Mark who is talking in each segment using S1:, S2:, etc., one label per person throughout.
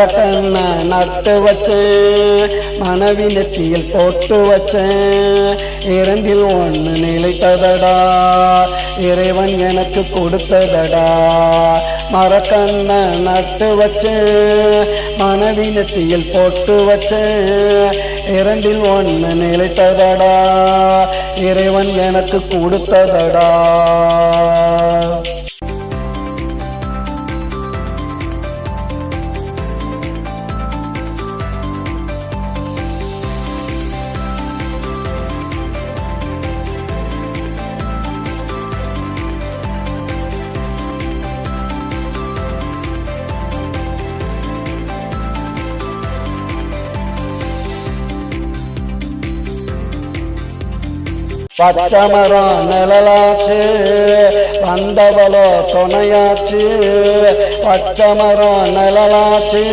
S1: மரக்கண்ண நட்டு வச்சேன், மனைவி நெத்தியில் போட்டு வச்சேன். இரண்டில் ஒன்று நிலைத்ததடா, இறைவன் எனக்கு கொடுத்ததடா. மரக்கண்ண நட்டு வச்சேன், மனைவி நெத்தியில் போட்டு வச்சேன். இரண்டில் ஒன்று நிலைத்ததடா, இறைவன் எனக்கு கொடுத்ததடா. பச்சமரம் நிழலாச்சு, வந்தவளோ துணையாச்சு. பச்சமரம் நிழலாச்சு,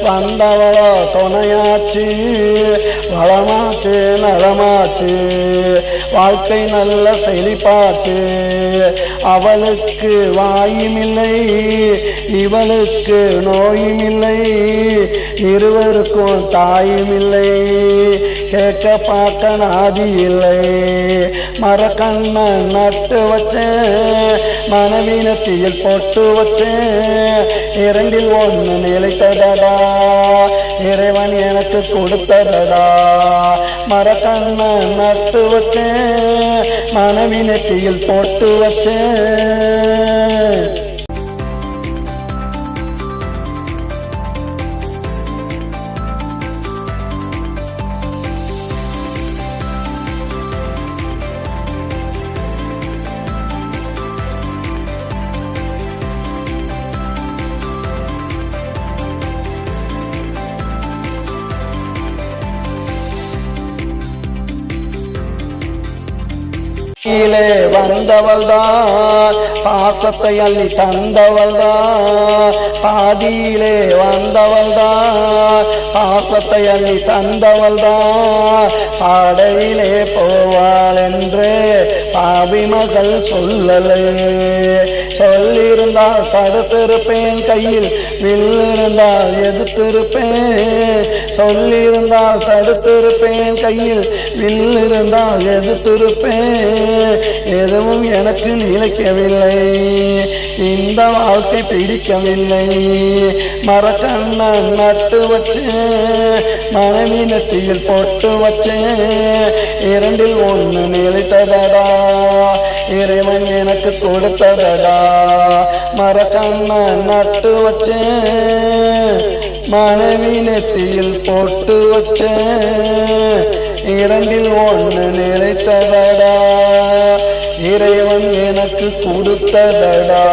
S1: வந்தவளோ துணையாச்சு. வளமாச்சு நலமாச்சு, வாழ்க்கை நல்ல செழிப்பாச்சு. அவளுக்கு வாயுமில்லை, இவளுக்கு நோயுமில்லை. இருவருக்கும் தாயுமில்லை, கேட்க பார்க்க நாதி இல்லை. மரக்கண்ண நட்டு வச்சேன், மனைவி நெத்தியில் போட்டு வச்சேன். இரண்டில் ஒன்று நிலைத்ததடா, இறைவன் எனக்கு கொடுத்ததடா. மரக்கண்ண நட்டு வச்சேன், மனைவி நெத்தியில் போட்டு வச்சேன். கீழே வந்தவள்தான், பாசத்தை அள்ளி தந்தவள்தான். பாதியிலே வந்தவள்தான், பாசத்தை அள்ளி தந்தவள்தான். பாடையிலே போவாள் என்று பாவி மகள் சொல்லலே. சொல்லிருந்தால் தடுத்திருப்பேன், கையில் வில்லிருந்தால் எதிர்த்திருப்பேன். சொல்லியிருந்தால் தடுத்திருப்பேன், கையில் வில்லிருந்தால் எதிர்த்திருப்பேன். எதுவும் எனக்கு நிலைக்கவில்லை, இந்த வாழ்க்கை பிடிக்கவில்லை. மரக்கண்ண நட்டு வச்சேன், மனைவி நெத்தியில் போட்டு வச்சேன். இரண்டில் ஒன்று நிலைத்ததடா, இறைவன் எனக்கு கொடுத்ததடா. மரக்கண்ண நட்டு வச்சேன், மனைவி நெத்தியில் போட்டு வச்சேன். இரண்டில் ஒன்று நிலைத்ததடா, இறைவன் எனக்கு கொடுத்ததடா.